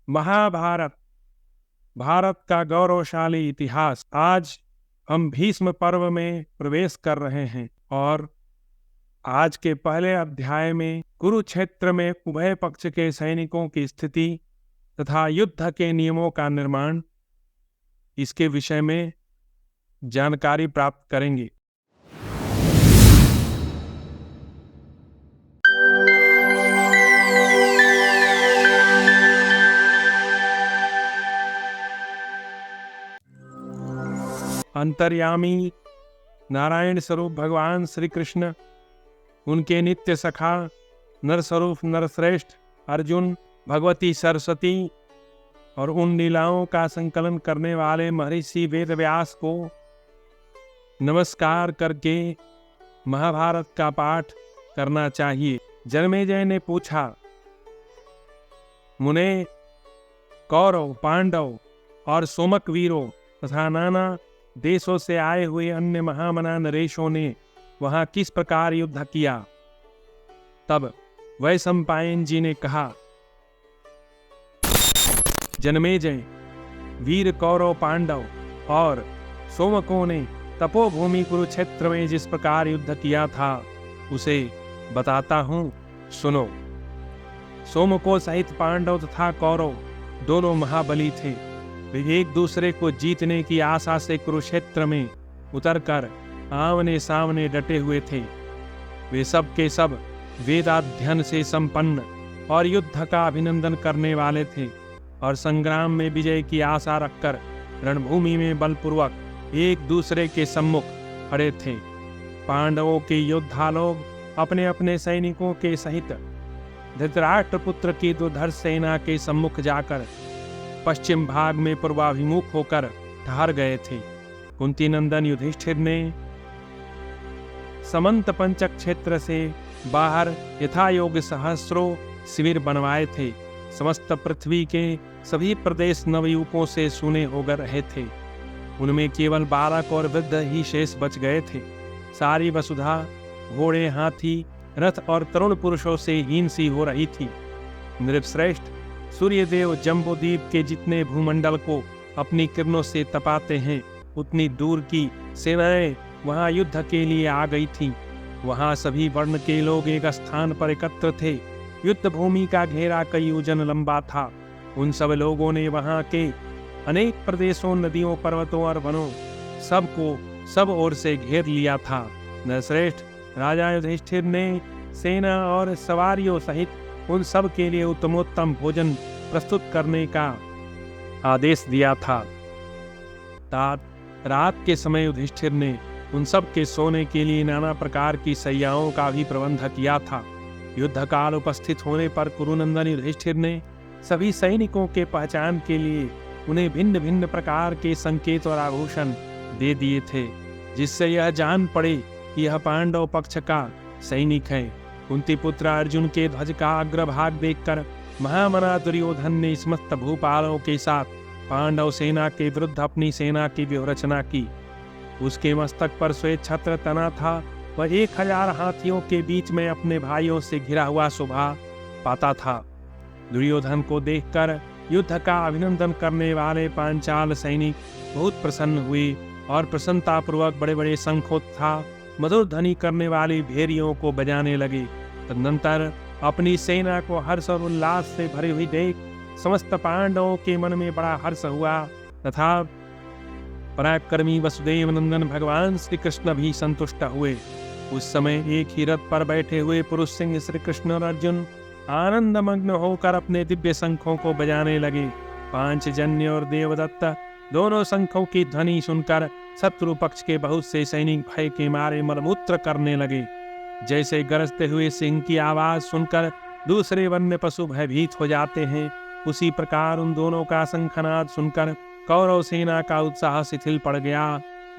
महाभारत, भारत का गौरवशाली इतिहास। आज हम भीष्म पर्व में प्रवेश कर रहे हैं और आज के पहले अध्याय में कुरुक्षेत्र में उभय पक्ष के सैनिकों की स्थिति तथा युद्ध के नियमों का निर्माण, इसके विषय में जानकारी प्राप्त करेंगे। अंतर्यामी नारायण स्वरूप भगवान श्री कृष्ण, उनके नित्य सखा नरस्वरूप नरश्रेष्ठ अर्जुन, भगवती सरस्वती और उन लीलाओं का संकलन करने वाले महर्षि वेदव्यास को नमस्कार करके महाभारत का पाठ करना चाहिए। जन्मेजय ने पूछा, मुने, कौरव, पांडव और सोमक वीरों तथा नाना देशों से आए हुए अन्य महामना नरेशों ने वहां किस प्रकार युद्ध किया? तब वैशंपायन जी ने कहा, जन्मेजय, वीर कौरव, पांडव और सोमकों ने तपोभूमि कुरुक्षेत्र में जिस प्रकार युद्ध किया था उसे बताता हूं, सुनो। सोमकों सहित पांडव तथा कौरव दोनों महाबली थे। वे एक दूसरे को जीतने की आशा से कुरुक्षेत्र में उतरकर आमने सामने डटे हुए थे। वे सब के सब वेदाध्ययन से संपन्न और युद्ध का अभिनंदन करने वाले थे और संग्राम में विजय की आशा रखकर रणभूमि में बलपूर्वक एक दूसरे के सम्मुख खड़े थे। पांडवों के योद्धा लोग अपने अपने सैनिकों के सहित धृतराष्ट्र पुत्र की दुर्धर्ष सेना के सम्मुख जाकर पश्चिम भाग में पूर्वाभिमुख होकर ठहर गए थे। कुंती नंदन युधिष्ठिर ने समंत पंचक क्षेत्र से बाहर यथायोग्य सहस्रों शिविर बनवाए थे। समस्त पृथ्वी के सभी प्रदेश नवयुवकों से सूने होकर रहे थे। उनमें केवल बालक और वृद्ध ही शेष बच गए थे। सारी वसुधा घोड़े, हाथी, रथ और तरुण पुरुषों से हीन सी हो रही थी। नृपश्रेष्ठ सूर्यदेव जम्बूद्वीप के जितने भूमंडल को अपनी किरणों से तपाते हैं, उतनी दूर की सेनाएं वहां युद्ध के लिए आ गई थीं। वहां सभी वर्ण के लोग एक स्थान पर एकत्र थे। युद्ध भूमि का घेरा कई योजन लंबा था। उन सब लोगों ने वहां के अनेक प्रदेशों, नदियों, पर्वतों और वनों सबको सब ओर से घेर लिया था। नरश्रेष्ठ राजा युधिष्ठिर ने सेना और सवारियों सहित उन सब के लिए उत्तमोत्तम भोजन प्रस्तुत करने का आदेश दिया था। रात के समय युधिष्ठिर ने उन सब के सोने के लिए नाना प्रकार की शैयाओं का भी प्रबंध किया था। युद्ध काल उपस्थित होने पर कुरुनंदन युधिष्ठिर ने सभी सैनिकों के पहचान के लिए उन्हें भिन्न भिन्न प्रकार के संकेत और आभूषण दे दिए थे, जिससे यह जान पड़े कि यह पांडव पक्ष का सैनिक है। कुंती पुत्र अर्जुन के ध्वज का अग्रभाग देखकर महामना दुर्योधन ने समस्त भूपालों के साथ पांडव सेना के विरुद्ध अपनी सेना की व्यूहरचना की। उसके मस्तक पर श्वेत छत्र तना था। वह 1000 हाथियों के बीच में अपने भाइयों से घिरा हुआ शोभा पाता था। दुर्योधन को देखकर युद्ध का अभिनंदन करने वाले पांचाल सैनिक बहुत प्रसन्न हुए और प्रसन्नतापूर्वक बड़े बड़े शंखों तथा मधुर ध्वनि करने वाली भेरियों को बजाने लगे। तदनंतर अपनी सेना को हर्ष और उल्लास से भरी हुई देख समस्त पांडवों के मन में बड़ा हर्ष हुआ तथा पराक्रमी वसुदेव नंदन भगवान श्री कृष्ण भी संतुष्ट हुए। उस समय एक ही रथ पर बैठे हुए पुरुष सिंह श्री कृष्ण और अर्जुन आनंदमग्न होकर अपने दिव्य शंखों को बजाने लगे। पांचजन्य और देवदत्त दोनों शंखों की ध्वनि सुनकर शत्रु पक्ष के बहुत से सैनिक भय के मारे मलमूत्र करने लगे। जैसे गरजते हुए सिंह की आवाज सुनकर दूसरे वन्य पशु भयभीत हो जाते हैं, उसी प्रकार उन दोनों का शंखनाद सुनकर कौरव सेना का उत्साह शिथिल पड़ गया।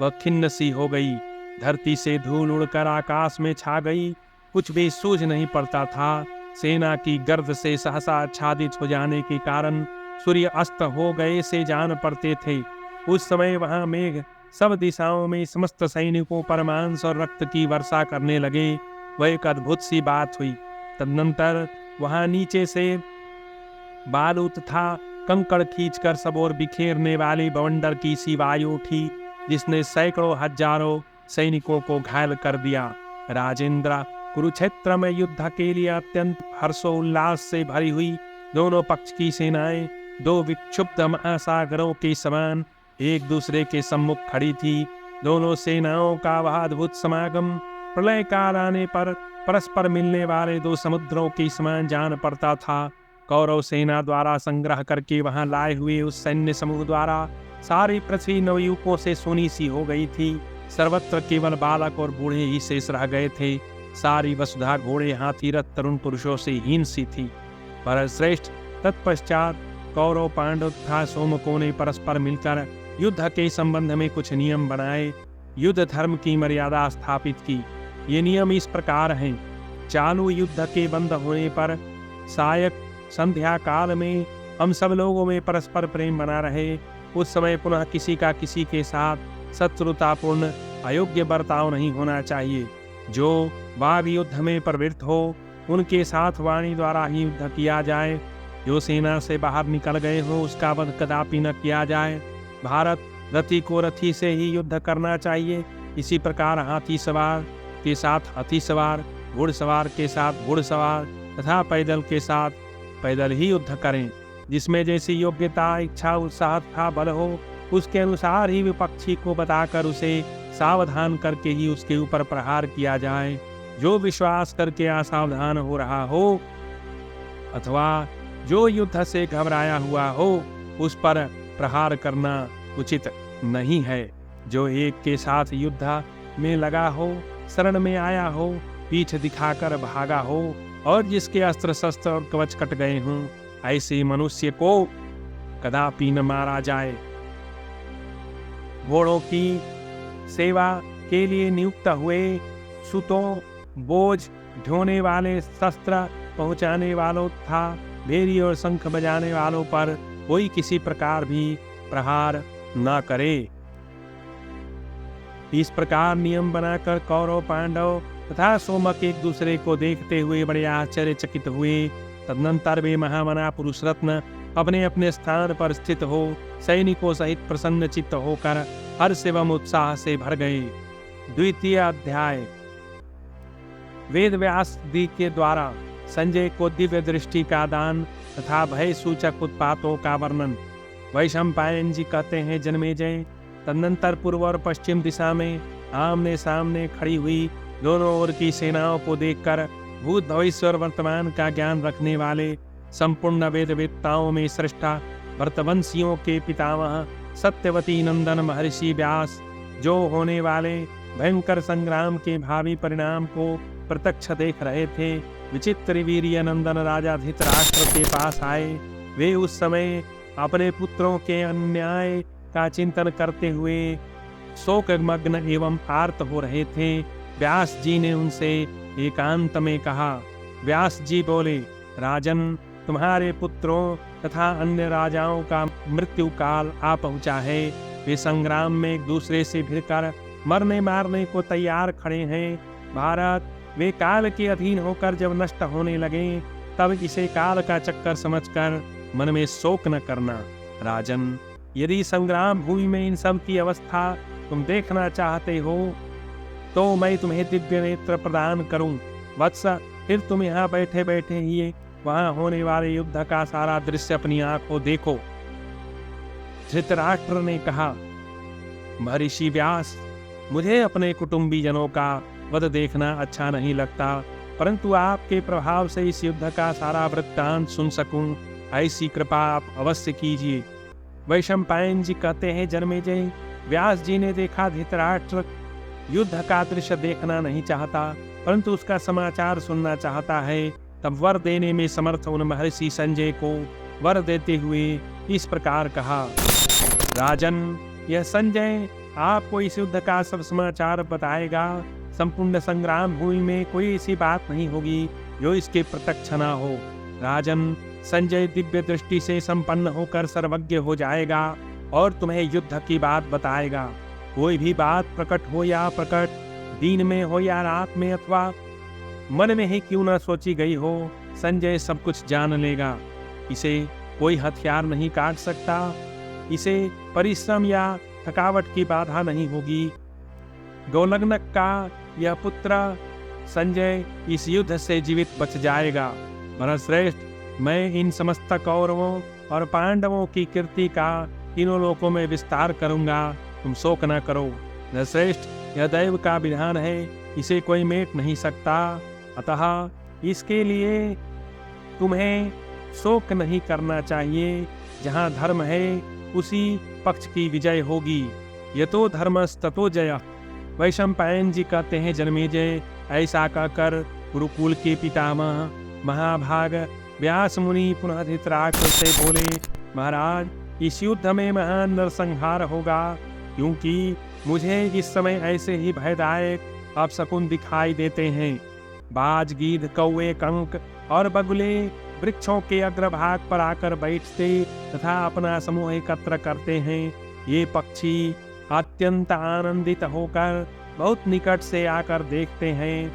वह खिन्न सी हो गई। धरती से धूल उड़कर आकाश में छा गई। कुछ भी सूझ नहीं पड़ता था। सेना की गर्द से सहसा आच्छादित हो जाने के कारण सूर्य अस्त हो गए से जान पड़ते थे। उस समय वहां मेघ सब दिशाओं में समस्त सैनिकों पर मांस और रक्त की वर्षा करने लगे। वह एक अद्भुत सी बात हुई। तदनंतर वहां नीचे से बालू तथा कंकड़ खींचकर सब ओर बिखेरने वाली बवंडर की सी वायु उठी, जिसने सैकड़ों हजारों सैनिकों को घायल कर दिया। राजेंद्र, कुरुक्षेत्र में युद्ध के लिए अत्यंत हर्षोल्लास से भरी हुई दोनों पक्ष की सेनाएं दो विक्षुब्ध महासागरों के समान एक दूसरे के सम्मुख खड़ी थी। दोनों सेनाओं का वह अद्भुत समागम प्रलय काल आने पर परस्पर मिलने वाले दो समुद्रों के समान जान पड़ता था। कौरव सेना द्वारा संग्रह करके वहां लाए हुए उस सैन्य समूह द्वारा सारी पृथ्वी नवयुवकों से सोनी सी हो गई थी। सर्वत्र केवल बालक और बूढ़े ही शेष रह गए थे। सारी वसुधा घोड़े, हाथी, रथ, तरुण पुरुषों से हीन सी थी। पर श्रेष्ठ, तत्पश्चात कौरव, पांडव तथा सोमकों ने परस्पर मिलकर युद्ध के संबंध में कुछ नियम बनाए, युद्ध धर्म की मर्यादा स्थापित की। ये नियम इस प्रकार हैं। चालू युद्ध के बंद होने पर सायक संध्या काल में हम सब लोगों में परस्पर प्रेम बना रहे। उस समय पुनः किसी का किसी के साथ शत्रुतापूर्ण अयोग्य बर्ताव नहीं होना चाहिए। जो वाद युद्ध में प्रवृत्त हो उनके साथ वाणी द्वारा ही युद्ध किया जाए। जो सेना से बाहर निकल गए हो उसका वध कदापि न किया जाए। भारत, रथी को रथी से ही युद्ध करना चाहिए। इसी प्रकार हाथी सवार के साथ हाथी सवार, घुड़सवार के साथ घुड़सवार तथा पैदल के साथ पैदल ही युद्ध करें। जिसमें जैसी योग्यता, इच्छा, उत्साह तथा बल हो उसके अनुसार ही विपक्षी को बताकर उसे सावधान करके ही उसके ऊपर प्रहार किया जाए। जो विश्वास करके असावधान हो रहा हो अथवा जो युद्ध से घबराया हुआ हो उस पर प्रहार करना उचित नहीं है। जो एक के साथ युद्ध में लगा हो, शरण में आया हो, पीठ दिखाकर भागा हो और जिसके अस्त्र शस्त्र और कवच कट गए हों, ऐसे मनुष्य को कदापि न मारा जाए। घोड़ों की सेवा के लिए नियुक्त हुए सुतों, बोझ ढोने वाले, शस्त्र पहुंचाने वालों तथा भेरी और शंख बजाने वालों पर कोई किसी प्रकार भी प्रहार न करे। इस प्रकार नियम बनाकर कौरव, पांडव तथा सोमक एक दूसरे को देखते हुए बड़े आश्चर्यचकित हुए। तदनंतर वे महामना पुरुष रत्न अपने अपने स्थान पर स्थित हो सैनिकों सहित प्रसन्न चित्त होकर हर्ष एवं उत्साह से भर गए। द्वितीय अध्याय। वेद व्यास जी के द्वारा संजय को दिव्य दृष्टि का दान तथा भय सूचक उत्पातों का वर्णन। वैशंपायन जी कहते हैं, जन्मेजय, तदनंतर पूर्व और पश्चिम दिशा में आमने सामने खड़ी हुई दोनों ओर की सेनाओं को देखकर भूत, भविष्य और वर्तमान का ज्ञान रखने वाले संपूर्ण वेदवेत्ताओं में श्रेष्ठा भरतवंशियों के पितामह सत्यवती नंदन महर्षि व्यास, जो होने वाले भयंकर संग्राम के भावी परिणाम को प्रत्यक्ष देख रहे थे, विचित्र वीर्य नंदन राजा धृतराष्ट्र के पास आए। वे उस समय अपने पुत्रों के अन्याय का चिंतन करते हुए शोकमग्न एवं आर्त हो रहे थे। व्यास जी ने उनसे एकांत में कहा। व्यास जी बोले, राजन, तुम्हारे पुत्रों तथा अन्य राजाओं का मृत्यु काल आ पहुंचा है। वे संग्राम में एक दूसरे से भिड़कर मरने मारने को तैयार खड़े हैं। भारत, वे काल के अधीन होकर जब नष्ट होने लगे तब इसे काल का चक्कर समझकर मन में शोक न करना। राजन, यदि संग्राम भूमि में इन सब की अवस्था तुम देखना चाहते हो तो मैं तुम्हें दिव्य नेत्र प्रदान करूं। वत्स, फिर तुम यहाँ बैठे बैठे ही वहां होने वाले युद्ध का सारा दृश्य अपनी आंखों देखो। धृतराष्ट्र ने कहा, महर्षि व्यास, मुझे अपने कुटुंबीजनों का वध देखना अच्छा नहीं लगता, परंतु आपके प्रभाव से इस युद्ध का सारा वृत्तांत सुन सकूं, ऐसी कृपा आप अवश्य कीजिए। वैशंपायन जी कहते हैं, जन्मेजय, व्यास जी ने देखा धृतराष्ट्र युद्ध का दृश्य देखना नहीं चाहता, परंतु उसका समाचार सुनना चाहता है। तब वर देने में समर्थ उन महर्षि संजय को वर देते हुए इस प्रकार कहा, राजन, यह संजय आपको इस युद्ध का सब समाचार बताएगा। संपूर्ण संग्राम भूमि में कोई ऐसी बात नहीं होगी जो इसके प्रत्यक्ष न हो। राजन, संजय दिव्य दृष्टि से संपन्न होकर सर्वज्ञ हो जाएगा और तुम्हें युद्ध की बात बताएगा। कोई भी बात प्रकट हो या प्रकट, दिन में हो या रात में अथवा मन में ही क्यों न सोची गई हो, संजय सब कुछ जान लेगा। इसे कोई हथियार नहीं काट सकता। इसे परिश्रम या थकावट की बाधा नहीं होगी। गोलग्नक का यह पुत्र संजय इस युद्ध से जीवित बच जाएगा। भरतश्रेष्ठ, मैं इन समस्त कौरवों और पांडवों की कीर्ति का तीनों लोकों में विस्तार करूंगा, तुम शोक न करो। श्रेष्ठ, यह दैव का विधान है, इसे कोई मेट नहीं सकता, अतः इसके लिए तुम्हें शोक नहीं करना चाहिए। जहाँ धर्म है उसी पक्ष की विजय होगी। यतो धर्मस्ततो जयः। वैशंपायन जी कहते हैं, जन्मेजय, ऐसा कहकर गुरुकुल के पितामह महाभाग व्यास मुनि पुनः धृतराष्ट्र से बोले, महाराज, इस युद्ध में महान नरसंहार होगा, क्योंकि मुझे इस समय ऐसे ही भयदायक अपशकुन दिखाई देते हैं। बाज, गीध, कौवे, कंक और बगुले वृक्षों के अग्रभाग पर आकर बैठते तथा अपना समूह एकत्र करते हैं। ये पक्षी अत्यंत आनंदित होकर बहुत निकट से आकर देखते हैं।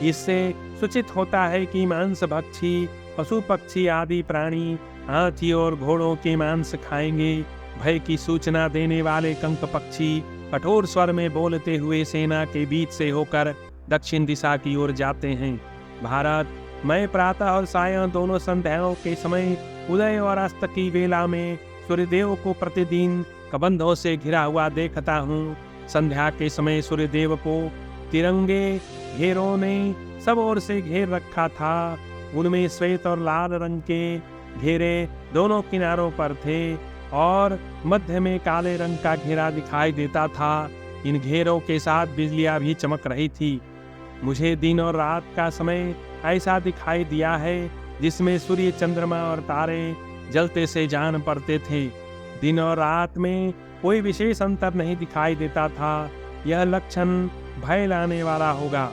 इससे सूचित होता है कि मांस भक्षी पशु पक्षी आदि प्राणी हाथी और घोड़ों के मांस खाएंगे। भय की सूचना देने वाले कंक पक्षी कठोर स्वर में बोलते हुए सेना के बीच से होकर दक्षिण दिशा की ओर जाते हैं। भारत, मैं प्रातः और सायं दोनों संध्याओं के समय उदय और अस्त की वेला में सूर्यदेव को प्रतिदिन कबंधों से घिरा हुआ देखता हूँ। संध्या के समय सूर्यदेव को तिरंगे घेरों ने सब ओर से घेर रखा था। उनमें श्वेत और लाल रंग के घेरे दोनों किनारों पर थे और मध्य में काले रंग का घेरा दिखाई देता था। इन घेरों के साथ बिजलियां भी चमक रही थी। मुझे दिन और रात का समय ऐसा दिखाई दिया है जिसमें सूर्य, चंद्रमा और तारे जलते से जान पड़ते थे। दिन और रात में कोई विशेष अंतर नहीं दिखाई देता था। यह लक्षण भय लाने वाला होगा।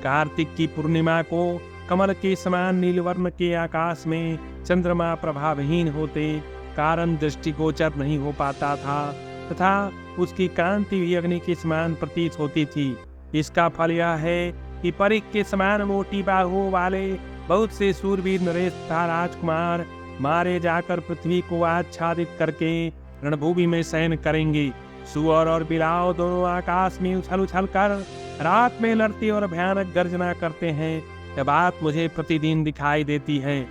कार्तिक की पूर्णिमा को कमल के समान नीलवर्ण के आकाश में चंद्रमा प्रभावहीन होते कारण दृष्टिगोचर नहीं हो पाता था तथा उसकी कांति भी अग्नि के समान प्रतीत होती थी। इसका फल यह है कि परिक के समान मोटी बाहुओं वाले बहुत से सूरवीर नरेश तथा राजकुमार मारे जाकर पृथ्वी को आच्छादित करके रणभूमि में शयन करेंगे। सुअर और बिलाव दोनों आकाश में उछल उछल कर रात में लड़ती और भयानक गर्जना करते हैं। यह बात मुझे प्रतिदिन दिखाई देती है।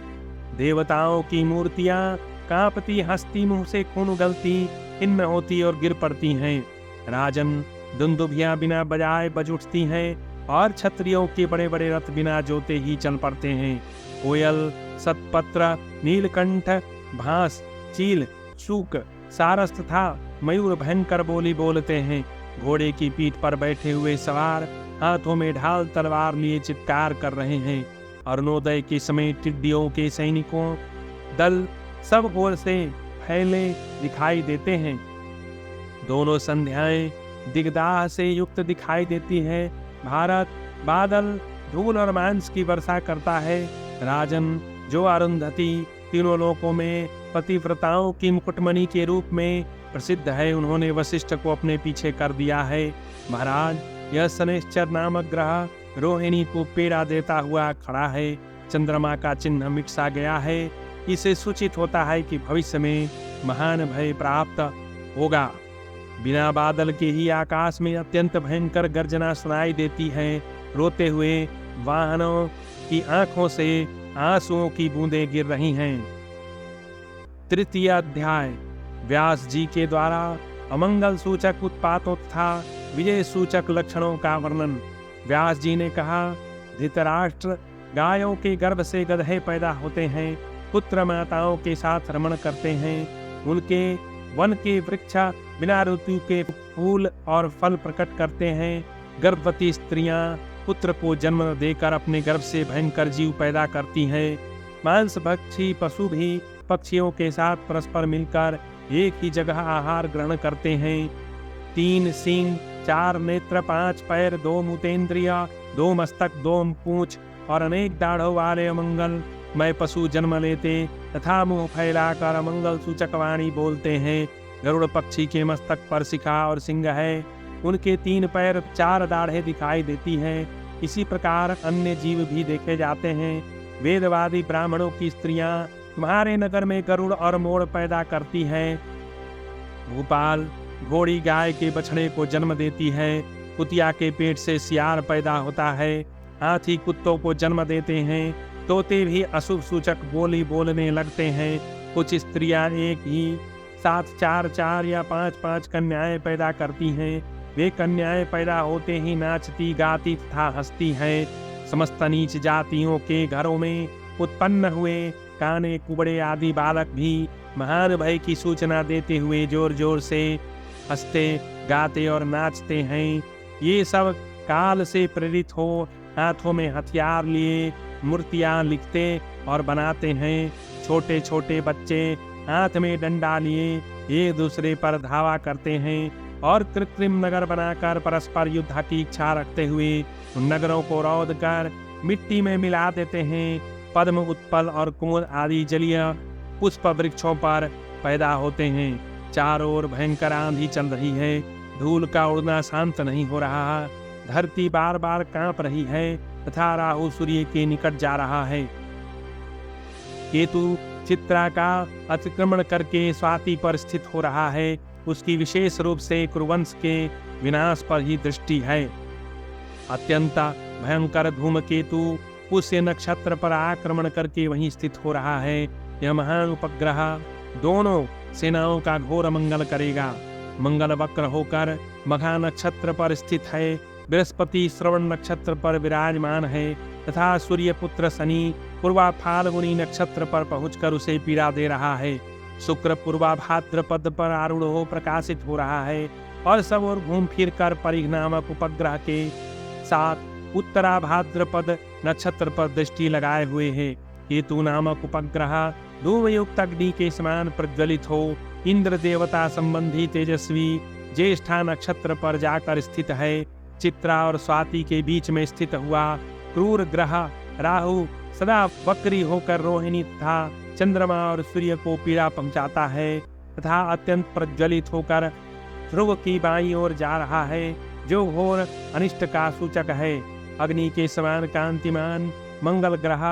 देवताओं की मूर्तियां कांपती, हंसती, मुंह से खून उगलती, हिन्न होती और गिर पड़ती हैं। राजन, दुंदुभियां बिना बजाए बज उठती हैं और क्षत्रियों के बड़े बड़े रथ बिना जोते ही चल पड़ते हैं। कोयल, सतपत्र, नीलकंठ, भांस, चील, शूक, सारस तथा मयूर भयंकर बोली बोलते हैं। घोड़े की पीठ पर बैठे हुए सवार हाथों में ढाल तलवार लिए चित्कार कर रहे हैं। अरुणोदय के समय टिड्डियों के सैनिकों दल सब ओर से फैले दिखाई देते हैं। दोनों संध्याएं दिग्दाह से युक्त दिखाई देती है। भारत, बादल धूल और मांस की वर्षा करता है। राजन, जो अरुंधति तीनों लोकों में पतिव्रताओं की मुकुटमणि के रूप में प्रसिद्ध है, उन्होंने वशिष्ठ को अपने पीछे कर दिया है। महाराज, यह शनैश्चर नामक ग्रह रोहिणी को पीड़ा देता हुआ खड़ा है। चंद्रमा का चिन्ह मिट सा गया है। इसे सूचित होता है कि भविष्य में महान भय प्राप्त होगा। बिना बादल के ही आकाश में अत्यंत भयंकर गर्जना सुनाई देती है। रोते हुए वाहनों की आंखों से आंसुओं की बूंदें गिर रही हैं। तृतीय अध्याय, व्यास जी के द्वारा अमंगल सूचक उत्पातों तथा विजय सूचक लक्षणों का वर्णन। व्यास जी ने कहा, धृतराष्ट्र, गायों के गर्भ से गधे पैदा होते हैं, पुत्र माताओं के साथ रमण करते हैं। उनके वन के वृक्ष बिना ऋतु के फूल और फल प्रकट करते हैं। गर्भवती स्त्रियां पुत्र को जन्म देकर अपने गर्भ से भयंकर जीव पैदा करती हैं। मांस भक्षी पशु भी पक्षियों के साथ परस्पर मिलकर एक ही जगह आहार ग्रहण करते हैं। 3 सींग, 4 नेत्र, 5 पैर, 2 मूतेंद्रिय, 2 मस्तक, 2 पूंछ और अनेक दाढ़ों वाले अमंगल मैं पशु जन्म लेते तथा मुंह फैलाकर अमंगल सूचक वाणी बोलते हैं। गरुड़ पक्षी के मस्तक पर शिखा और सिंह है। उनके 3 पैर, 4 दाढ़ें दिखाई देती हैं। इसी प्रकार अन्य जीव भी देखे जाते हैं। वेदवादी ब्राह्मणों की स्त्रियां तुम्हारे नगर में गरुड़ और मोर पैदा करती है। भूपाल, घोड़ी गाय के बछड़े को जन्म देती है। कुतिया के पेट से सियार पैदा होता है। हाथी कुत्तों को जन्म देते हैं। तोते भी अशुभ सूचक बोली बोलने लगते हैं। कुछ स्त्रियां एक ही साथ 4-4 या 5-5 कन्याएं पैदा करती हैं। वे कन्याएं पैदा होते ही नाचती, गाती तथा हंसती हैं। समस्त नीच जातियों के घरों में उत्पन्न हुए काने, कुबड़े आदि बालक भी महान भय की सूचना देते हुए जोर जोर से हंसते, गाते और नाचते हैं। ये सब काल से प्रेरित हो हाथों में हथियार लिए मूर्तियां लिखते और बनाते हैं। छोटे छोटे बच्चे हाथ में डंडा लिए एक दूसरे पर धावा करते हैं और कृत्रिम नगर बनाकर परस्पर युद्ध की इच्छा रखते हुए उन नगरों को रौंद कर मिट्टी में मिला देते हैं। पद्म, उत्पल और कुमुद आदि जलीय पुष्प वृक्षों पर पैदा होते हैं। चारों ओर भयंकर आंधी चल रही है। धूल का उड़ना शांत नहीं हो रहा। धरती बार बार कांप रही है तथा राहु सूर्य के निकट जा रहा है। केतु चित्रा का अतिक्रमण करके स्वाति पर स्थित हो रहा है। उसकी विशेष रूप से कुरुवंश के विनाश पर ही दृष्टि है। अत्यंत भयंकर धूमकेतु पुष्य नक्षत्र पर आक्रमण करके वहीं स्थित हो रहा है। यह महान उपग्रह दोनों सेनाओं का घोर मंगल करेगा। मंगल वक्र होकर मघा नक्षत्र पर स्थित है। बृहस्पति श्रवण नक्षत्र पर विराजमान है तथा सूर्य पुत्र शनि पूर्वा फाल्गुनी नक्षत्र पर पहुंचकर उसे पीड़ा दे रहा है। शुक्र पूर्वा भाद्रपद पर आरूढ़ हो प्रकाशित हो रहा है और सब ओर घूम फिर कर परिघ नामक उपग्रह के साथ उत्तरा भाद्रपद नक्षत्र पर दृष्टि लगाए हुए है। केतु नामक उपग्रह धूमयुक्त अग्नि के समान प्रज्वलित हो इंद्र देवता संबंधी तेजस्वी ज्येष्ठा नक्षत्र पर जाकर स्थित है। चित्रा और स्वाति के बीच में स्थित हुआ क्रूर ग्रह राहु सदा वक्री होकर रोहिणी तथा चंद्रमा और सूर्य को पीड़ा पहुंचाता है तथा अत्यंत प्रज्वलित होकर ध्रुव की बाईं ओर जा रहा है, जो घोर अनिष्ट का सूचक है। अग्नि के समान कांतिमान मंगल ग्रह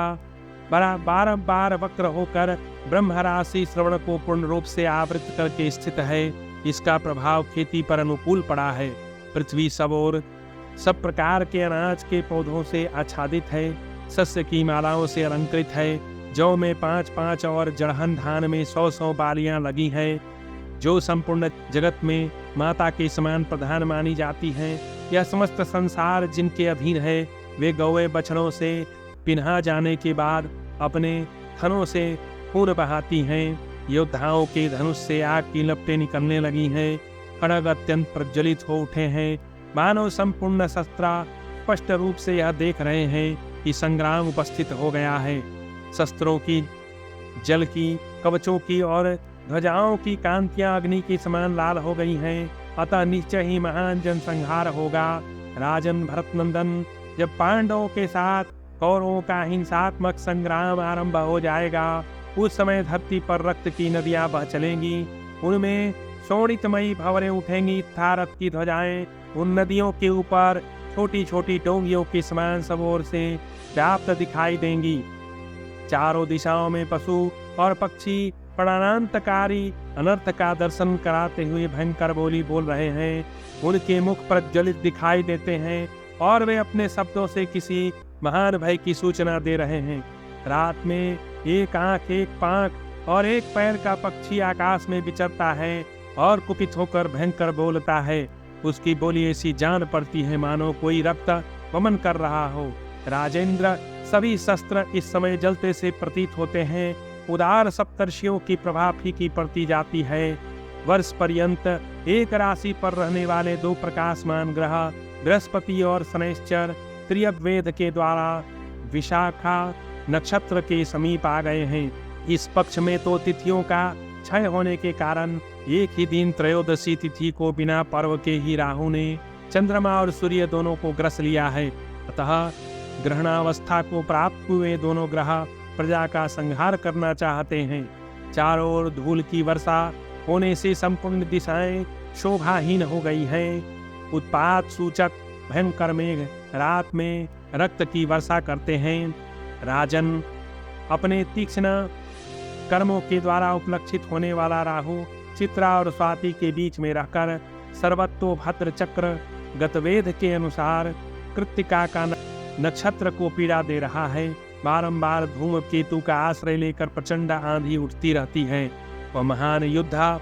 बारंबार वक्र होकर ब्रह्म राशि श्रवण को पूर्ण रूप से आवृत करके स्थित है। इसका प्रभाव खेती पर अनुकूल पड़ा है। पृथ्वी सब ओर सब प्रकार के अनाज के पौधों से आच्छादित है। सस्य की मालाओं से अलंकृत है। जौ में 5-5 और जड़हन धान में 100-100 बालियां लगी हैं, जो संपूर्ण जगत में माता के समान प्रधान मानी जाती हैं। यह समस्त संसार जिनके अधीन है, वे गौए बछड़ों से पिन्हा जाने के बाद अपने थनों से खून बहाती हैं। योद्धाओं के धनुष से आग की लपटें निकलने लगी हैं। खड्ग अत्यंत प्रज्वलित हो उठे हैं। मानव संपूर्ण शस्त्रा स्पष्ट रूप से यह देख रहे हैं कि संग्राम उपस्थित हो गया है। शस्त्रों की, जल की, कवचों की और ध्वजाओं की कांतियां अग्नि के समान लाल हो गई हैं। अतः निश्चय ही महान जनसंहार होगा। राजन भरतनंदन, जब पांडवों के साथ कौरवों का हिंसात्मक संग्राम आरंभ हो जाएगा, उस समय धरती पर रक्त की नदियां बह चलेंगी। उनमें शोणितमयी भंवरें उठेंगी तथा रथ की ध्वजाएं उन नदियों के ऊपर छोटी छोटी डोंगियों के समान सब ओर से व्याप्त दिखाई देंगी। चारों दिशाओं में पशु और पक्षी प्राणांतकारी अनर्थ का दर्शन कराते हुए भयंकर बोली बोल रहे हैं। उनके मुख प्रज्वलित दिखाई देते हैं और वे अपने शब्दों से किसी महान भय की सूचना दे रहे हैं। रात में एक आंख, एक पांख और एक पैर का पक्षी आकाश में विचरता है और कुपित होकर भयंकर बोलता है। उसकी बोली ऐसी जान पड़ती है मानो कोई रक्त वमन कर रहा हो। राजेंद्र, सभी शस्त्र इस समय जलते से प्रतीत होते हैं। उदार सप्तर्षियों की प्रभा फीकी पड़ती जाती है। वर्ष पर्यंत एक राशि पर रहने वाले 2 प्रकाशमान ग्रह बृहस्पति और शनैश्चर त्रियग्वेद के द्वारा विशाखा नक्षत्र के समीप आ गए हैं। इस पक्ष में तो तिथियों का क्षय होने के कारण एक ही दिन त्रयोदशी तिथि को बिना पर्व के ही राहु ने चंद्रमा और सूर्य दोनों को ग्रस लिया है। अतः ग्रहणावस्था को प्राप्त हुए दोनों ग्रह प्रजा का संहार करना चाहते हैं। चारों ओर धूल की वर्षा होने से संपूर्ण दिशाएं शोभाहीन हो गई हैं। उत्पात सूचक भयंकर मेघ रात में रक्त की वर्षा करते हैं। राजन, अपने तीक्ष्ण कर्मों के द्वारा उपलक्षित होने वाला राहु चित्रा और स्वाति के बीच में रहकर सर्वतोभद्र चक्र गतवेद के अनुसार कृत्तिका का नक्षत्र को पीड़ा दे रहा है। बारंबार धूमकेतु का आश्रय लेकर प्रचंड आंधी उठती रहती है। वह महान योद्धा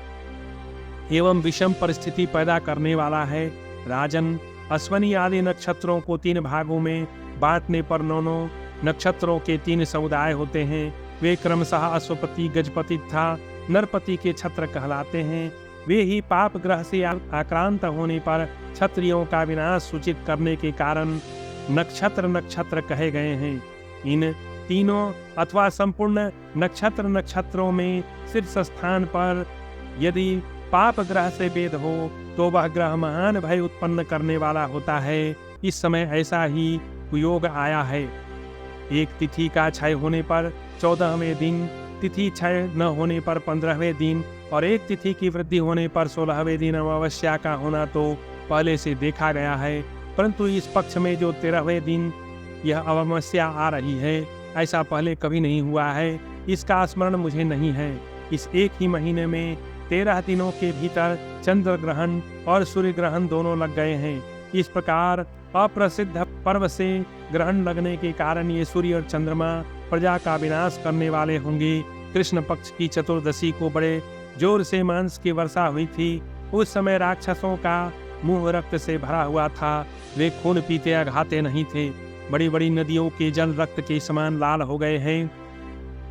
एवं विषम परिस्थिति पैदा करने वाला है। राजन, अश्वनी आदि नक्षत्रों को 3 भागों में बांटने पर 9 नक्षत्रों के 3 समुदाय होते हैं। वे क्रमशः अश्वपति, गजपति तथा नरपति के छत्र कहलाते हैं। वे ही पाप ग्रह से आक्रांत होने पर क्षत्रियों का विनाश सूचित करने के कारण नक्षत्र कहे गए हैं। इन तीनों अथवा संपूर्ण नक्षत्रों में शीर्ष स्थान पर यदि पाप ग्रह से भेद हो तो वह ग्रह महान भय उत्पन्न करने वाला होता है। इस समय ऐसा ही कुयोग आया है। एक तिथि का क्षय होने पर 14वें दिन, तिथि क्षय न होने पर 15वें दिन और एक तिथि की वृद्धि होने पर 16वें दिन अमावस्या का होना तो पहले से देखा गया है, परंतु इस पक्ष में जो 13वें दिन यह अमावस्या आ रही है, ऐसा पहले कभी नहीं हुआ है। इसका स्मरण मुझे नहीं है। इस एक ही महीने में 13 दिनों के भीतर चंद्र ग्रहण और सूर्य ग्रहण दोनों लग गए हैं। इस प्रकार अप्रसिद्ध पर्व से ग्रहण लगने के कारण ये सूर्य और चंद्रमा प्रजा का विनाश करने वाले होंगे। कृष्ण पक्ष की चतुर्दशी को बड़े जोर से मांस की वर्षा हुई थी। उस समय राक्षसों का मुंह रक्त से भरा हुआ था। वे खून पीते या खाते नहीं थे। बड़ी बड़ी नदियों के जल रक्त के समान लाल हो गए हैं।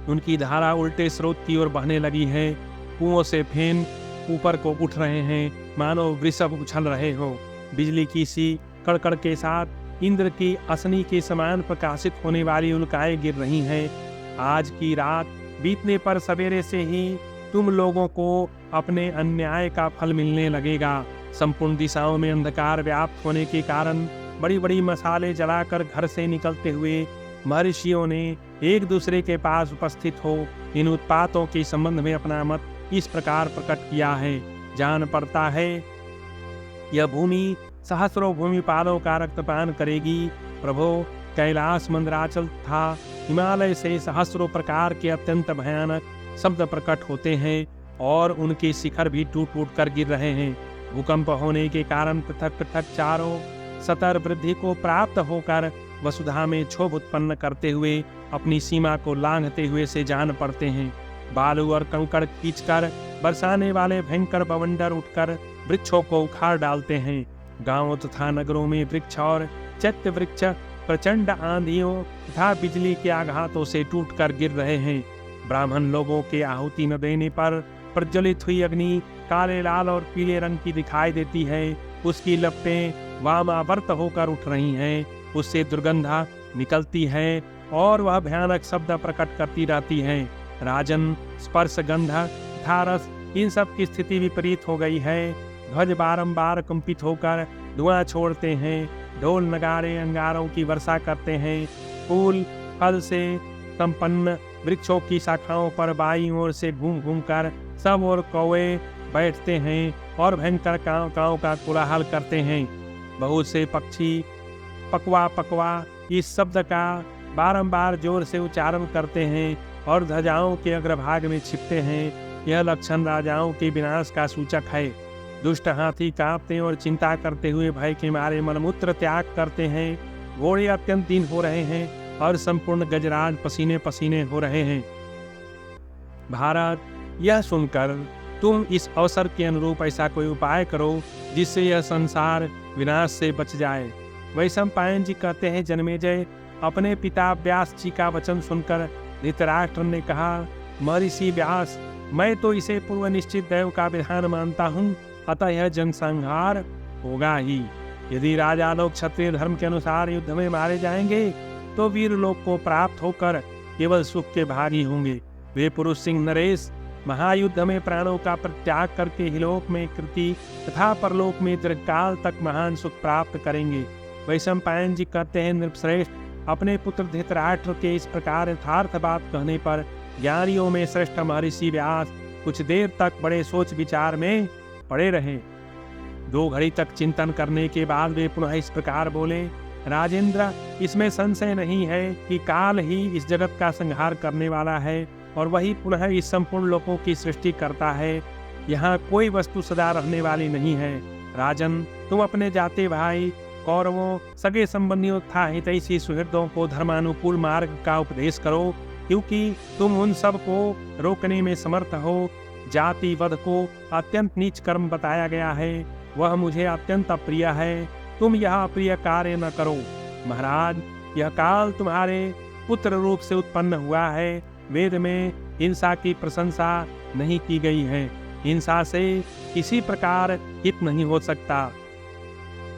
उनकी धारा उल्टे स्रोत की ओर बहने लगी है। कुओं से फेन ऊपर को उठ रहे हैं, मानो वृषभ उछल रहे हो। बिजली की सी कड़कड़ के साथ इंद्र की असनी के समान प्रकाशित होने वाली उल्काएं गिर रही हैं। आज की रात बीतने पर सवेरे से ही तुम लोगों को अपने अन्याय का फल मिलने लगेगा। संपूर्ण दिशाओं में अंधकार व्याप्त होने के कारण बड़ी बड़ी मसाले जलाकर घर से निकलते हुए महर्षियों ने एक दूसरे के पास उपस्थित हो इन उत्पातों के संबंध में अपना मत इस प्रकार प्रकट किया है। जान पड़ता है यह भूमि सहस्रों भूमिपालों का रक्तपान करेगी। प्रभो, कैलाश, मंदराचल था हिमालय से सहस्रों प्रकार के अत्यंत भयानक शब्द प्रकट होते हैं और उनके शिखर भी टूट टूट कर गिर रहे हैं। भूकंप होने के कारण पृथक पृथक चारों सतर वृद्धि को प्राप्त होकर वसुधा में क्षोभ उत्पन्न करते हुए अपनी सीमा को लांघते हुए से जान पड़ते हैं। बालू और कंकड़ खींचकर बरसाने वाले भयंकर बवंडर उठकर वृक्षों को उखाड़ डालते हैं। गांवों तथा नगरों में वृक्ष और चैत्य वृक्ष प्रचंड आंधियों तथा बिजली के आघातों से टूटकर गिर रहे हैं। ब्राह्मण लोगों के आहुति न देने पर प्रज्वलित हुई अग्नि काले, लाल और पीले रंग की दिखाई देती है। उसकी लपटें वामावर्त होकर उठ रही हैं। उससे दुर्गंधा निकलती है और वह भयानक शब्द प्रकट करती रहती है। राजन, स्पर्श, गंध तथा रस, इन सब की स्थिति विपरीत हो गई है। ध्वज बारंबार कंपित होकर धुआं छोड़ते हैं। ढोल नगाड़े अंगारों की वर्षा करते हैं। फूल फल से संपन्न वृक्षों की शाखाओं पर बाईं ओर से घूम घूम कर सब और कौवे बैठते हैं और भयंकर काव काव का कोलाहल करते हैं। बहुत से पक्षी पकवा पकवा इस शब्द का बारंबार जोर से उच्चारण करते हैं और ध्वजाओं के अग्रभाग में छिपते हैं। यह लक्षण राजाओं के विनाश का सूचक है। दुष्ट हाथी कांपते और चिंता करते हुए भय के मारे मलमूत्र त्याग करते हैं। घोड़े अत्यंत दीन हो रहे हैं और संपूर्ण गजराज पसीने पसीने हो रहे हैं। भारत, यह सुनकर तुम इस अवसर के अनुरूप ऐसा कोई उपाय करो जिससे यह संसार विनाश से बच जाए। वैशंपायन जी कहते हैं, जन्मेजय, अपने पिता व्यास जी का वचन सुनकर धृतराष्ट्र ने कहा, महर्षि व्यास, मैं तो इसे पूर्व निश्चित दैव का विधान मानता हूँ, अतः यह जनसंहार होगा ही। यदि राजा लोग क्षत्रिय धर्म के अनुसार युद्ध में मारे जाएंगे तो वीर लोग को प्राप्त होकर केवल सुख के भागी होंगे। वे पुरुष सिंह नरेश महायुद्ध में प्राणों का परित्याग करके इहलोक में कृति तथा परलोक में दीर्घकाल तक महान सुख प्राप्त करेंगे। वैशंपायन जी कहते हैं, नृपश्रेष्ठ, अपने पुत्र धृतराष्ट्र के इस प्रकार यथार्थ बात कहने पर ज्ञानियों में श्रेष्ठ महर्षि व्यास कुछ देर तक बड़े सोच विचार में पड़े रहे। 2 घड़ी तक चिंतन करने के बाद वे पुनः इस प्रकार बोले, राजेंद्र, इसमें संशय नहीं है कि काल ही इस जगत का संहार करने वाला है। और वही पुनः इस संपूर्ण लोकों की सृष्टि करता है। यहाँ कोई वस्तु सदा रहने वाली नहीं है। राजन, तुम अपने जाते भाई कौरवों, सगे संबंधियों तथा हितैषी सुहृदों को धर्मानुकूल मार्ग का उपदेश करो, क्योंकि तुम उन सब को रोकने में समर्थ हो। जाति वध को अत्यंत नीच कर्म बताया गया है, वह मुझे अत्यंत अप्रिय है। तुम यह अप्रिय कार्य न करो। महाराज, यह काल तुम्हारे पुत्र रूप से उत्पन्न हुआ है। वेद में हिंसा की प्रशंसा नहीं की गई है। हिंसा से किसी प्रकार हित नहीं हो सकता।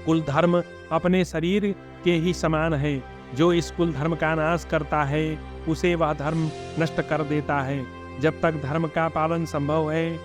कुल धर्म अपने शरीर के ही समान है। जो इस कुल धर्म का नाश करता है, उसे वह धर्म नष्ट कर देता है। जब तक धर्म का पालन संभव है,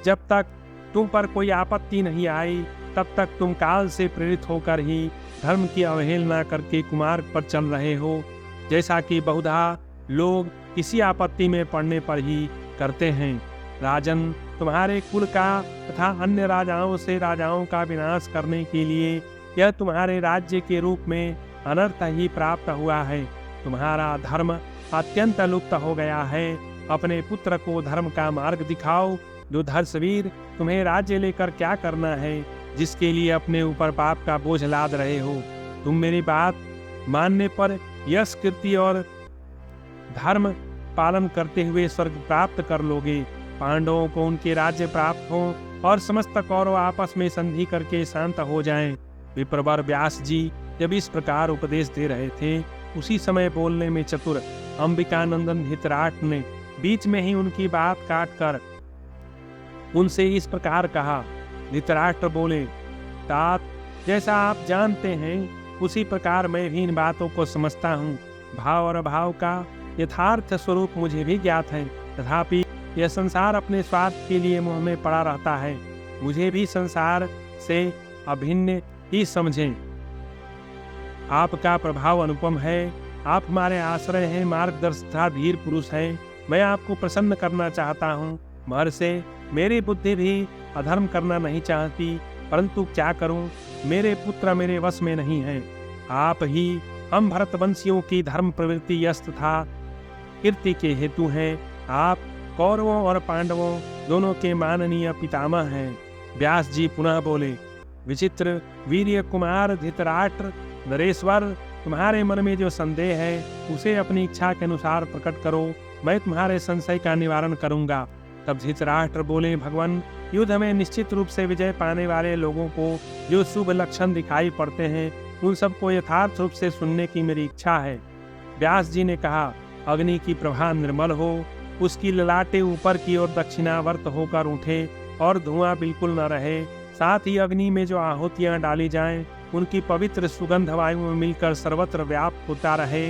जब तक तुम पर कोई आपत्ति नहीं आई, तब तक तुम काल से प्रेरित होकर ही धर्म की अवहेलना करके कुमार्ग पर चल रहे हो, जैसा कि बहुधा लोग किसी आपत्ति में पड़ने पर ही करते हैं। राजन, तुम्हारे कुल का तथा अन्य राजाओं से राजाओं का विनाश करने के लिए यह तुम्हारे राज्य के रूप में अनर्थ ही प्राप्त हुआ है। तुम्हारा धर्म अत्यंत लुप्त हो गया है। अपने पुत्र को धर्म का मार्ग दिखाओ। जो धर्षवीर, तुम्हें राज्य लेकर क्या करना है, जिसके लिए अपने ऊपर पाप का बोझ लाद रहे हो। तुम मेरी बात मानने पर यश, कीर्ति और धर्म पालन करते हुए स्वर्ग प्राप्त कर लोगे। पांडवों को उनके राज्य प्राप्त हो और समस्त कौरव आपस में संधि करके शांत हो जाएं। विप्रवर व्यास जी जब इस प्रकार उपदेश दे रहे थे, उसी समय बोलने में चतुर अंबिकानंदन धृतराष्ट्र ने बीच में ही उनकी बात काट कर उनसे इस प्रकार कहा। धृतराष्ट्र बोले, तात, जैसा आप जानते हैं उसी प्रकार मैं भी इन बातों को समझता हूँ। भाव और अभाव का यथार्थ स्वरूप मुझे भी ज्ञात है। तथापि यह संसार अपने स्वार्थ के लिए मुँह में पड़ा रहता है। मुझे भी संसार से अभिन्न ही समझें। आपका प्रभाव अनुपम है। आप हमारे आश्रय हैं, मार्गदर्शक धीर पुरुष हैं। मैं आपको प्रसन्न करना चाहता हूँ। महर्षि, मेरी बुद्धि भी अधर्म करना नहीं चाहती, परंतु क्या करूं, मेरे पुत्र मेरे वश में नहीं है। आप ही हम भरतवंशियों की धर्म प्रवृत्ति, यश तथा कीर्ति के हेतु हैं। आप कौरवों और पांडवों दोनों के माननीय पितामह हैं। व्यास जी पुनः बोले, विचित्र वीर्य कुमार धृतराष्ट्र, नरेश्वर, तुम्हारे मन में जो संदेह है उसे अपनी इच्छा के अनुसार प्रकट करो। मैं तुम्हारे संशय का निवारण करूंगा। तब धृतराष्ट्र बोले, भगवान, युद्ध में निश्चित रूप से विजय पाने वाले लोगों को जो शुभ लक्षण दिखाई पड़ते हैं, उन सबको यथार्थ रूप से सुनने की मेरी इच्छा है। व्यास जी ने कहा, अग्नि की प्रभा निर्मल हो, उसकी ललाटे ऊपर की ओर दक्षिणावर्त होकर उठे और धुआं बिल्कुल न रहे। साथ ही अग्नि में जो आहुतियां डाली जाएं, उनकी पवित्र सुगंध वायु में मिलकर सर्वत्र व्याप्त होता रहे।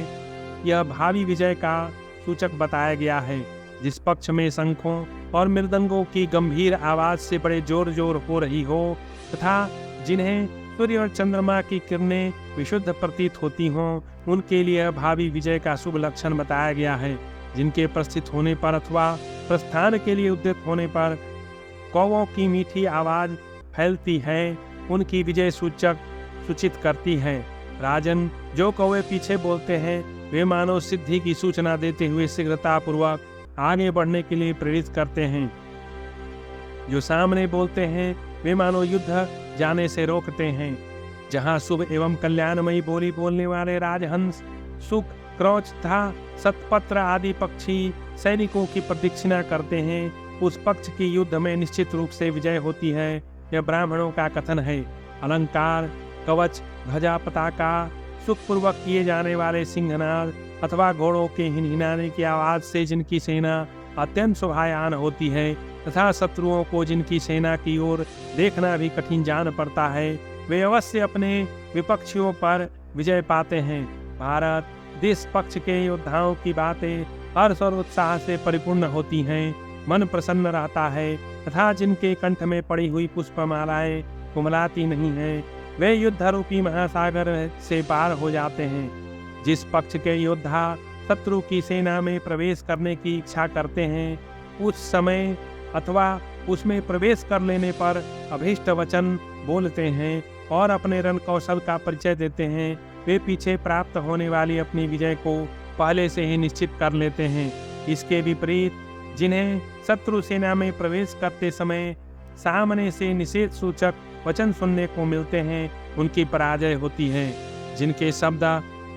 यह भावी विजय का सूचक बताया गया है। जिस पक्ष में शंखों और मृदंगों की गंभीर आवाज से बड़े जोर जोर हो रही हो, तथा जिन्हें सूर्य और चंद्रमा की किरणें विशुद्ध प्रतीत होती हों, उनके लिए भावी विजय का शुभ लक्षण बताया गया है। जिनके प्रस्थित होने पर अथवा प्रस्थान के लिए उद्यत होने पर कौवों की मीठी आवाज फैलती है, उनकी विजय सूचित करती है। राजन, जो कौवे पीछे बोलते हैं, वे मानव सिद्धि की सूचना देते हुए शीघ्रता पूर्वक आगे बढ़ने के लिए प्रेरित करते हैं। जो सामने बोलते हैं, वे मानो युद्ध जाने से रोकते हैं। जहाँ शुभ एवं कल्याणमयी बोली बोलने वाले राजहंस, सुख, क्रौच तथा सतपत्र आदि पक्षी सैनिकों की प्रदक्षिणा करते हैं, उस पक्ष की युद्ध में निश्चित रूप से विजय होती है। यह ब्राह्मणों का कथन है। अलंकार, कवच, ध्वजा, पताका, सुखपूर्वक किए जाने वाले सिंहनाद अथवा घोड़ों के हिनहिनाने की आवाज से जिनकी सेना अत्यंत शोभायान होती है, तथा शत्रुओं को जिनकी सेना की ओर देखना भी कठिन जान पड़ता है, वे अवश्य अपने विपक्षियों पर विजय पाते हैं। भारत देश पक्ष के योद्धाओं की बातें हर्ष और उत्साह से परिपूर्ण होती हैं। मन प्रसन्न रहता है, तथा जिनके कंठ में पड़ी हुई पुष्पमालाएं कुमलाती नहीं हैं, वे युद्ध रूपी महासागर से पार हो जाते हैं। जिस पक्ष के योद्धा शत्रु की सेना में प्रवेश करने की इच्छा करते हैं, उस समय अथवा उसमें प्रवेश कर लेने पर अभीष्ट वचन बोलते हैं और अपने रण कौशल का परिचय देते हैं। वे पीछे प्राप्त होने वाली अपनी विजय को पहले से ही निश्चित कर लेते हैं। इसके विपरीत जिन्हें शत्रु सेना में प्रवेश करते समय सामने से निषेध सूचक वचन सुनने को मिलते हैं, उनकी पराजय होती है। जिनके शब्द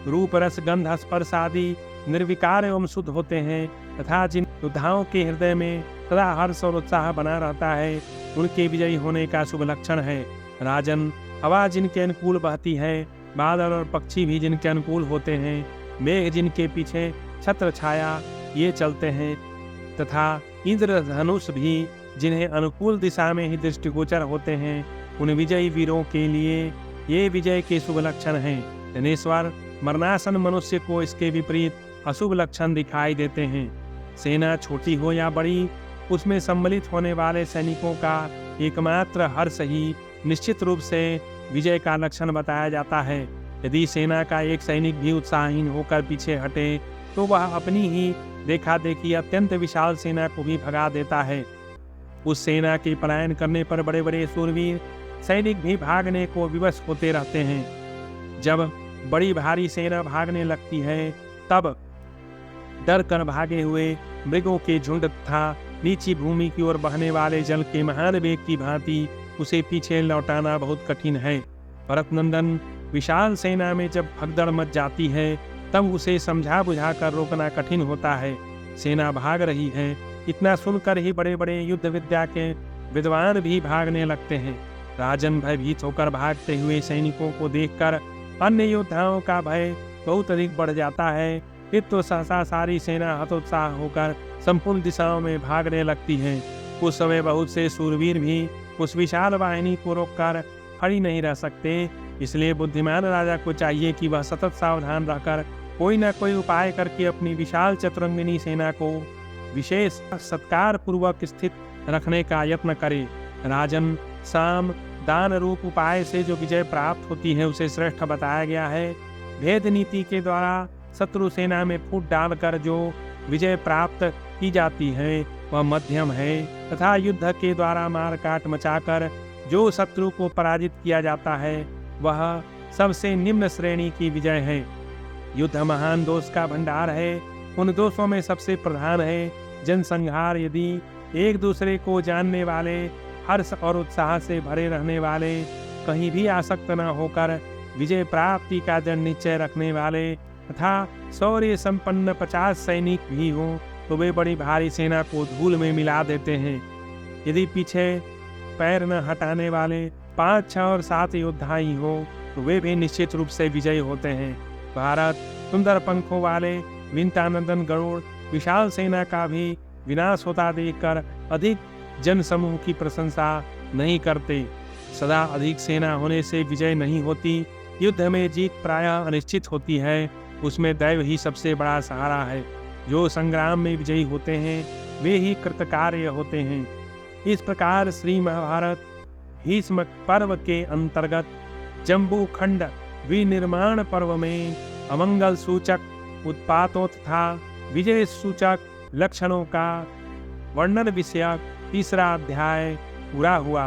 रूप रस गंध स्पर्श आदि निर्विकार एवं शुद्ध होते हैं तथा जिन योद्धाओं के हृदय में सदा हर्ष और उत्साह बना रहता है, उनके विजयी होने का शुभ लक्षण है। राजन, हवा जिनके अनुकूल बहती है, बादल और पक्षी भी जिनके अनुकूल होते हैं, मेघ जिनके पीछे छत्र छाया ये चलते हैं तथा इंद्रधनुष भी जिन्हें अनुकूल दिशा में ही दृष्टिगोचर होते हैं, उन विजयी वीरों के लिए ये विजय के शुभ लक्षण हैं। धनेश्वर, मरणासन मनुष्य को इसके विपरीत अशुभ लक्षण दिखाई देते हैं। सेना छोटी हो या बड़ी, उसमें सम्मिलित होने वाले सैनिकों का एकमात्र हर्ष ही निश्चित रूप से विजय का लक्षण बताया जाता है। यदि सेना का एक सैनिक भी उत्साहहीन होकर पीछे हटे तो वह अपनी ही देखा देखी अत्यंत विशाल सेना को भी भगा देता है। उस सेना के पलायन करने पर बड़े बड़े शूरवीर सैनिक भी भागने को विवश होते रहते हैं। जब बड़ी भारी सेना भागने लगती है तब डर कर भागे हुए मृगों के झुंड तथा नीची भूमि की ओर बहने वाले जल के महान वेग की भांति उसे पीछे लौटाना बहुत कठिन है। भरतनंदन, विशाल सेना में जब भगदड़ मच जाती है तब उसे समझा बुझा कर रोकना कठिन होता है। सेना भाग रही है, इतना सुनकर ही बड़े बड़े युद्ध विद्या के विद्वान भी भागने लगते हैं। राजन, भयभीत होकर भागते हुए सैनिकों को देखकर अन्य योद्धाओं का भय बहुत अधिक बढ़ जाता है। फिर तो सहसा सारी सेना हतोत्साह होकर संपूर्ण दिशाओं में भागने लगती है। उस समय बहुत से शूरवीर भी उस विशाल वाहिनी को रोककर खड़ी नहीं रह सकते। इसलिए बुद्धिमान राजा को चाहिए कि वह सतत सावधान रहकर कोई न कोई उपाय करके अपनी विशाल चतुरंगिनी सेना को विशेष सत्कार पूर्वक स्थित रखने का यत्न करे। राजन, साम दान रूप उपाय से जो विजय प्राप्त होती है उसे श्रेष्ठ बताया गया है। भेद नीति के द्वारा शत्रु सेना में फूट डालकर जो विजय प्राप्त की जाती है वह मध्यम है तथा युद्ध के द्वारा मार काट मचाकर जो शत्रु को पराजित किया जाता है वह सबसे निम्न श्रेणी की विजय है। युद्ध महान दोष का भंडार है। उन दोषों में सबसे प्रधान है जनसंहार। यदि एक दूसरे को जानने वाले, हर्ष और उत्साह से भरे रहने वाले, कहीं भी आसक्त न होकर विजय प्राप्ति का दृढ़ निश्चय रखने वाले तथा शौर्य संपन्न 50 सैनिक भी हों तो वे बड़ी भारी सेना को धूल में मिला देते हैं। यदि पीछे पैर न हटाने वाले 5, 6 और 7 योद्धा ही हो तो वे भी निश्चित रूप से विजयी होते हैं। भारत, सुंदर पंखों वाले विंतानंदन गरुड़ विशाल सेना का भी विनाश होता देखकर अधिक जन समूह की प्रशंसा नहीं करते। सदा अधिक सेना होने से विजय नहीं होती। युद्ध में जीत प्रायः अनिश्चित होती है। उसमें दैव ही सबसे बड़ा सहारा है। जो संग्राम में विजयी होते हैं वे ही कृतकार्य होते हैं। इस प्रकार श्री महाभारत भीष्म पर्व के अंतर्गत जम्बू खंड विनिर्माण पर्व में अमंगल सूचक उत्पातों तथा विजय सूचक लक्षणों का वर्णन विषयक तीसरा अध्याय पूरा हुआ।